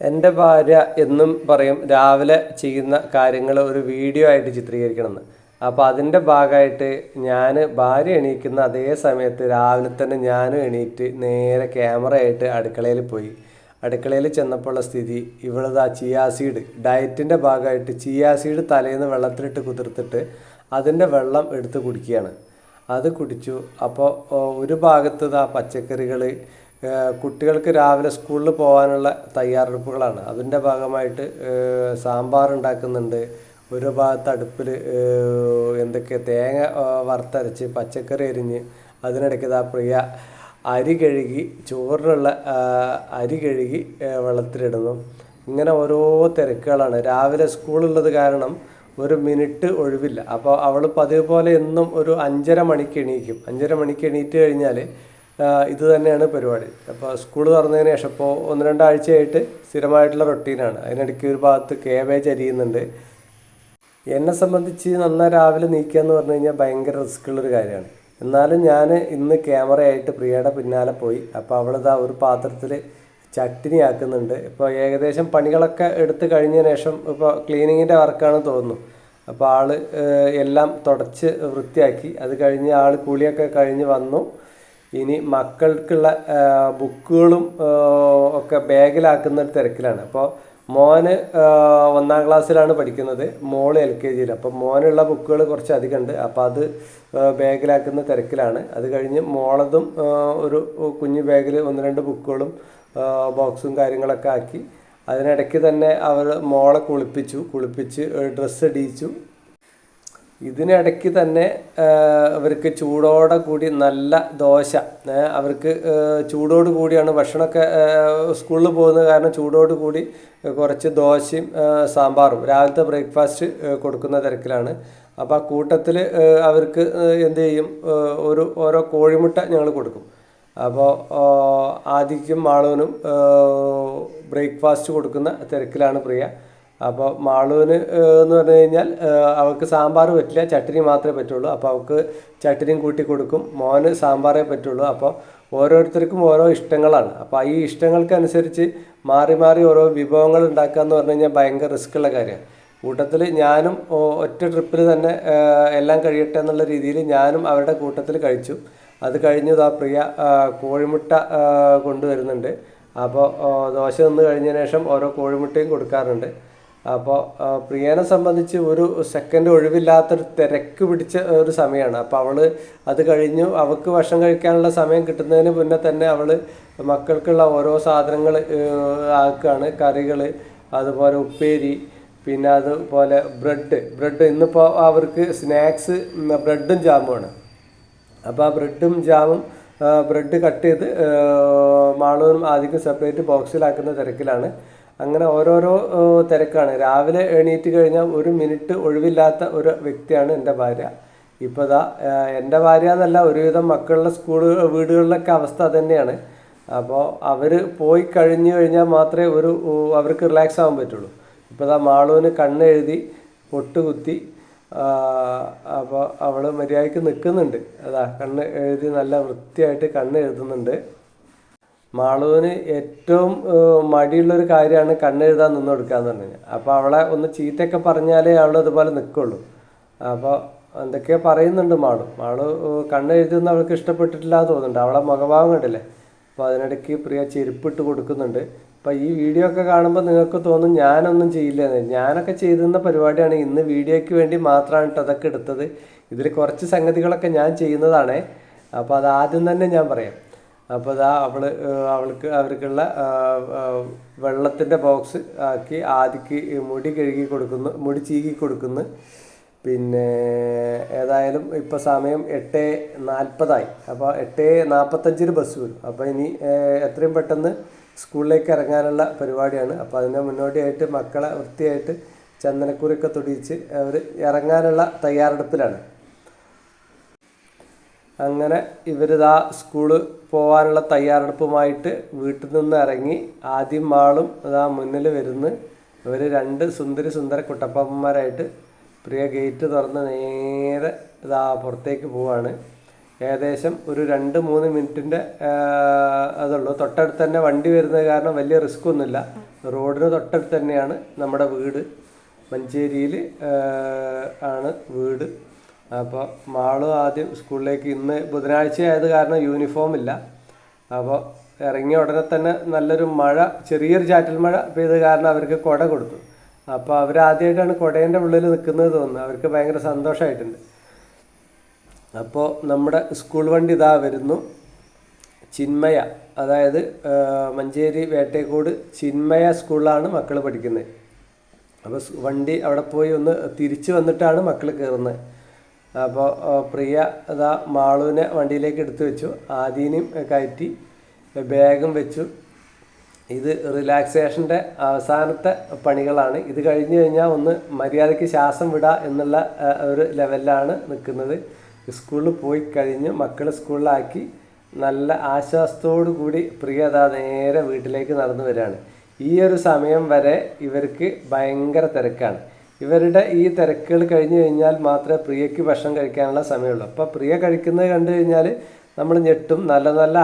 എൻ്റെ ഭാര്യ എന്നും പറയും രാവിലെ ചെയ്യുന്ന കാര്യങ്ങൾ ഒരു വീഡിയോ ആയിട്ട് ചിത്രീകരിക്കണമെന്ന്. അപ്പോൾ അതിൻ്റെ ഭാഗമായിട്ട് ഞാൻ ഭാര്യ എണീക്കുന്ന അതേ സമയത്ത് രാവിലെ തന്നെ ഞാനും എണീറ്റ് നേരെ ക്യാമറയായിട്ട് അടുക്കളയിൽ പോയി. അടുക്കളയിൽ ചെന്നപ്പോഴുള്ള സ്ഥിതി ഇവളത് ചിയാ സീഡ് ഡയറ്റിൻ്റെ ഭാഗമായിട്ട് ചിയാ സീഡ് തലേന്ന് വെള്ളത്തിലിട്ട് കുതിർത്തിട്ട് അതിൻ്റെ വെള്ളം എടുത്ത് കുടിക്കുകയാണ്. അത് കുടിച്ചു. അപ്പോൾ ഒരു ഭാഗത്ത് പച്ചക്കറികൾ കുട്ടികൾക്ക് രാവിലെ സ്കൂളിൽ പോകാനുള്ള തയ്യാറെടുപ്പുകളാണ്. അതിൻ്റെ ഭാഗമായിട്ട് സാമ്പാർ ഉണ്ടാക്കുന്നുണ്ട്. ഒരു ഭാഗത്ത് അടുപ്പിൽ എന്തൊക്കെ തേങ്ങ വറുത്തരച്ച് പച്ചക്കറി അരിഞ്ഞ് അതിനിടയ്ക്ക് പ്രിയ അരി കഴുകി ചോറിനുള്ള അരി കഴുകി വെള്ളത്തിലിടുന്നു. ഇങ്ങനെ ഓരോ തിരക്കുകളാണ്. രാവിലെ സ്കൂളുള്ളത് കാരണം ഒരു മിനിറ്റ് ഒഴിവില്ല. അപ്പോൾ അവൾ പതിവ് പോലെ എന്നും ഒരു 5:30 മണിക്ക് എണീക്കും. 5:30 മണിക്ക് എണീറ്റ് കഴിഞ്ഞാൽ ഇത് തന്നെയാണ് പരിപാടി. അപ്പോൾ സ്കൂൾ തുറന്നതിന് ശേഷം ഇപ്പോൾ 1-2 ആഴ്ചയായിട്ട് സ്ഥിരമായിട്ടുള്ള റൊട്ടീനാണ്. അതിനിടയ്ക്ക് ഒരു ഭാഗത്ത് കേബേജ് അരിയുന്നുണ്ട്. എന്നെ സംബന്ധിച്ച് നന്നായി രാവിലെ നീക്കുക എന്ന് പറഞ്ഞു കഴിഞ്ഞാൽ ഭയങ്കര റിസ്ക്കുള്ളൊരു കാര്യമാണ്. എന്നാലും ഞാൻ ഇന്ന് ക്യാമറയായിട്ട് പ്രിയയുടെ പിന്നാലെ പോയി. അപ്പോൾ അവളിതാ ഒരു പാത്രത്തിൽ ചട്ടിനി ആക്കുന്നുണ്ട്. ഇപ്പോൾ ഏകദേശം പണികളൊക്കെ എടുത്ത് കഴിഞ്ഞതിന് ശേഷം ഇപ്പോൾ ക്ലീനിങ്ങിൻ്റെ വർക്കാണ് തോന്നുന്നു. അപ്പോൾ ആൾ എല്ലാം തുടച്ച് വൃത്തിയാക്കി. അത് കഴിഞ്ഞ് ആൾ കുളിയൊക്കെ കഴിഞ്ഞ് വന്നു. ഇനി മക്കൾക്കുള്ള ബുക്കുകളും ഒക്കെ ബാഗിലാക്കുന്ന ഒരു തിരക്കിലാണ്. അപ്പോൾ മോന് 1-ാം ക്ലാസ്സിലാണ് പഠിക്കുന്നത്, മോള് LKGയിൽ. അപ്പം മോനുള്ള ബുക്കുകൾ കുറച്ച് അധികം ഉണ്ട്. അപ്പോൾ അത് ബാഗിലാക്കുന്ന തിരക്കിലാണ്. അത് കഴിഞ്ഞ് മോളതും ഒരു കുഞ്ഞു ബാഗിൽ 1-2 ബുക്കുകളും ബോക്സും കാര്യങ്ങളൊക്കെ ആക്കി. അതിനിടയ്ക്ക് തന്നെ അവർ മോളെ കുളിപ്പിച്ച് ഡ്രസ്സ് ഇടിയിച്ചു. ഇതിനിടയ്ക്ക് തന്നെ അവർക്ക് ചൂടോടെ കൂടി നല്ല ദോശ, അവർക്ക് ചൂടോട് കൂടിയാണ് ഭക്ഷണമൊക്കെ സ്കൂളിൽ പോകുന്നത് കാരണം ചൂടോട് കൂടി കുറച്ച് ദോശയും സാമ്പാറും രാവിലത്തെ ബ്രേക്ക്ഫാസ്റ്റ് കൊടുക്കുന്ന തിരക്കിലാണ്. അപ്പോൾ ആ കൂട്ടത്തിൽ അവർക്ക് എന്ത് ചെയ്യും, ഓരോ കോഴിമുട്ട ഞങ്ങൾ കൊടുക്കും. അപ്പോൾ ആദിക്കും മാളൂനും ബ്രേക്ക്ഫാസ്റ്റ് കൊടുക്കുന്ന തിരക്കിലാണ് പ്രിയ. അപ്പോൾ മാളൂന് എന്ന് പറഞ്ഞു കഴിഞ്ഞാൽ അവൾക്ക് സാമ്പാർ പറ്റില്ല, ചട്ടിനി മാത്രമേ പറ്റുള്ളൂ. അപ്പോൾ അവൾക്ക് ചട്ടിനിയും കൂട്ടി കൊടുക്കും. മോന് സാമ്പാറേ പറ്റുള്ളൂ. അപ്പോൾ ഓരോരുത്തർക്കും ഓരോ ഇഷ്ടങ്ങളാണ്. അപ്പോൾ ഈ ഇഷ്ടങ്ങൾക്കനുസരിച്ച് മാറി മാറി ഓരോ വിഭവങ്ങൾ ഉണ്ടാക്കുക എന്ന് പറഞ്ഞു കഴിഞ്ഞാൽ ഭയങ്കര റിസ്ക്കുള്ള കാര്യമാണ്. കൂട്ടത്തിൽ ഞാനും ഒറ്റ ട്രിപ്പിൽ തന്നെ എല്ലാം കഴിയട്ടെ എന്നുള്ള രീതിയിൽ ഞാനും അവരുടെ കൂട്ടത്തിൽ കഴിച്ചു. അത് കഴിഞ്ഞ് പ്രിയ കോഴിമുട്ട കൊണ്ടുവരുന്നുണ്ട്. അപ്പോൾ ദോശ നിന്ന് കഴിഞ്ഞതിന് ശേഷം ഓരോ കോഴിമുട്ടയും കൊടുക്കാറുണ്ട്. അപ്പോൾ പ്രിയനെ സംബന്ധിച്ച് ഒരു സെക്കൻഡ് ഒഴിവില്ലാത്തൊരു തിരക്ക് പിടിച്ച ഒരു സമയമാണ്. അപ്പോൾ അവൾ അത് കഴിഞ്ഞു. അവൾക്ക് ഭക്ഷണം കഴിക്കാനുള്ള സമയം കിട്ടുന്നതിന് മുന്നേ തന്നെ അവൾ മക്കൾക്കുള്ള ഓരോ സാധനങ്ങൾ ആക്കുകയാണ്. കറികൾ, അതുപോലെ ഉപ്പേരി, പിന്നെ അതുപോലെ ബ്രെഡ് ഇന്നിപ്പോൾ അവർക്ക് സ്നാക്സ് ബ്രെഡും ജാമുമാണ്. അപ്പോൾ ആ ബ്രെഡും ജാമും ബ്രെഡ് കട്ട് ചെയ്ത് മാളൂരും ആദ്യം സെപ്പറേറ്റ് ബോക്സിലാക്കുന്ന തിരക്കിലാണ്. അങ്ങനെ ഓരോരോ തിരക്കാണ്. രാവിലെ എണീറ്റ് കഴിഞ്ഞാൽ ഒരു മിനിറ്റ് ഒഴിവില്ലാത്ത ഒരു വ്യക്തിയാണ് എൻ്റെ ഭാര്യ. ഇപ്പോൾ എൻ്റെ ഭാര്യ എന്നല്ല, ഒരുവിധം മക്കളുടെ വീടുകളിലൊക്കെ അവസ്ഥ അതുതന്നെയാണ്. അപ്പോൾ അവർ പോയി കഴിഞ്ഞാൽ മാത്രമേ അവർക്ക് റിലാക്സ് ആകാൻ പറ്റുള്ളൂ. ഇപ്പോൾ മാളൂന് കണ്ണെഴുതി പൊട്ടുകുത്തി. അപ്പോൾ അവൾ മര്യാദയ്ക്ക് നിൽക്കുന്നുണ്ട്. കണ്ണ് എഴുതി നല്ല വൃത്തിയായിട്ട് കണ്ണ് എഴുതുന്നുണ്ട്. മാളൂന് ഏറ്റവും മടിയുള്ളൊരു കാര്യമാണ് കണ്ണെഴുതാൻ നിന്ന് കൊടുക്കുക എന്ന് പറഞ്ഞു കഴിഞ്ഞാൽ. അപ്പോൾ അവളെ ഒന്ന് ചീത്തയൊക്കെ പറഞ്ഞാലേ അവൾ അതുപോലെ നിൽക്കുള്ളൂ. അപ്പോൾ എന്തൊക്കെയോ പറയുന്നുണ്ട് മാളു കണ്ണെഴുതുന്ന അവൾക്ക് ഇഷ്ടപ്പെട്ടിട്ടില്ല എന്ന് തോന്നുന്നുണ്ട്. അവളെ മുഖഭാവം കണ്ടില്ലേ. അപ്പോൾ അതിനിടയ്ക്ക് പ്രിയ ചെരുപ്പിട്ട് കൊടുക്കുന്നുണ്ട്. അപ്പോൾ ഈ വീഡിയോ ഒക്കെ കാണുമ്പോൾ നിങ്ങൾക്ക് തോന്നും ഞാനൊന്നും ചെയ്യില്ലെന്ന്. ഞാനൊക്കെ ചെയ്തിരുന്ന പരിപാടിയാണ്. ഇന്ന് വീഡിയോയ്ക്ക് വേണ്ടി മാത്രമാണ് അതൊക്കെ എടുത്തത്. ഇതിൽ കുറച്ച് സംഗതികളൊക്കെ ഞാൻ ചെയ്യുന്നതാണ്. അപ്പോൾ അത് ആദ്യം തന്നെ ഞാൻ പറയാം. അപ്പോൾ അവർക്കുള്ള വെള്ളത്തിൻ്റെ ബോക്സ് ആക്കി ആദിക്ക് മുടി ചീകി കൊടുക്കുന്നു. പിന്നെ ഏതായാലും ഇപ്പോൾ സമയം 8:40 അപ്പോൾ 8:45 ബസ് വരും. അപ്പോൾ ഇനി എത്രയും പെട്ടെന്ന് സ്കൂളിലേക്ക് ഇറങ്ങാനുള്ള പരിപാടിയാണ്. അപ്പോൾ അതിന് മുന്നോടിയായിട്ട് മക്കളെ വൃത്തിയായിട്ട് ചന്ദനക്കുറിയൊക്കെ തൊടിയിച്ച് അവർ ഇറങ്ങാനുള്ള തയ്യാറെടുപ്പിലാണ്. അങ്ങനെ ഇവരിതാ സ്കൂള് പോകാനുള്ള തയ്യാറെടുപ്പുമായിട്ട് വീട്ടിൽ നിന്ന് ഇറങ്ങി. ആദ്യം മാളും മുന്നിൽ വരുന്നു. ഇവർ 2 സുന്ദര കുട്ടപ്പന്മാരായിട്ട് പ്രിയ ഗേറ്റ് തുറന്ന് നേരെ പുറത്തേക്ക് പോവാണ്. ഏകദേശം ഒരു 2-3 മിനിറ്റിൻ്റെ അതുള്ളൂ. തൊട്ടടുത്ത് തന്നെ വണ്ടി വരുന്നത് കാരണം വലിയ റിസ്ക് ഒന്നുമില്ല. റോഡിന് തൊട്ടടുത്ത് തന്നെയാണ് നമ്മുടെ വീട്. മഞ്ചേരിയിൽ ആണ് വീട്. അപ്പോൾ മാളു ആദ്യം സ്കൂളിലേക്ക്, ഇന്ന് ബുധനാഴ്ച ആയത് കാരണം യൂണിഫോം ഇല്ല. അപ്പോൾ ഇറങ്ങിയ ഉടനെ തന്നെ നല്ലൊരു മഴ, ചെറിയൊരു ചാറ്റൽ മഴ പെയ്ത് കാരണം അവർക്ക് കുട കൊടുത്തു. അപ്പോൾ അവരാദ്യമായിട്ടാണ് കുടേൻ്റെ ഉള്ളിൽ നിൽക്കുന്നത് തോന്നുന്നു. അവർക്ക് ഭയങ്കര സന്തോഷമായിട്ടുണ്ട്. അപ്പോൾ നമ്മുടെ സ്കൂൾ വണ്ടി ഇതാ വരുന്നു. ചിന്മയ, അതായത് മഞ്ചേരി വേട്ടേക്കോട് ചിന്മയ സ്കൂളിലാണ് മക്കൾ പഠിക്കുന്നത്. അപ്പോൾ വണ്ടി അവിടെ പോയി ഒന്ന് തിരിച്ചു വന്നിട്ടാണ് മക്കൾ കയറുന്നത്. അപ്പോൾ പ്രിയ അതാ മാളുവിനെ വണ്ടിയിലേക്ക് എടുത്തു വെച്ചു. ആദീനെയും കയറ്റി ബാഗും വെച്ചു. ഇത് റിലാക്സേഷൻ്റെ അവസാനത്തെ പണികളാണ്. ഇത് കഴിഞ്ഞ് കഴിഞ്ഞാൽ ഒന്ന് മര്യാദയ്ക്ക് ശ്വാസം വിടുക എന്നുള്ള ഒരു ലെവലിലാണ് നിൽക്കുന്നത്. സ്കൂളിൽ പോയി കഴിഞ്ഞ് മക്കൾ സ്കൂളിലാക്കി നല്ല ആശ്വാസത്തോടു കൂടി പ്രിയ അതാ നേരെ വീട്ടിലേക്ക് നടന്നു വരികയാണ്. ഈ ഒരു സമയം വരെ ഇവർക്ക് ഭയങ്കര തിരക്കാണ്. ഇവരുടെ ഈ തിരക്കുകൾ കഴിഞ്ഞ് കഴിഞ്ഞാൽ മാത്രമേ പ്രിയയ്ക്ക് ഭക്ഷണം കഴിക്കാനുള്ള സമയമുള്ളൂ. അപ്പോൾ പ്രിയ കഴിക്കുന്നത് കണ്ടു കഴിഞ്ഞാൽ നമ്മൾ ഞെട്ടും. നല്ല നല്ല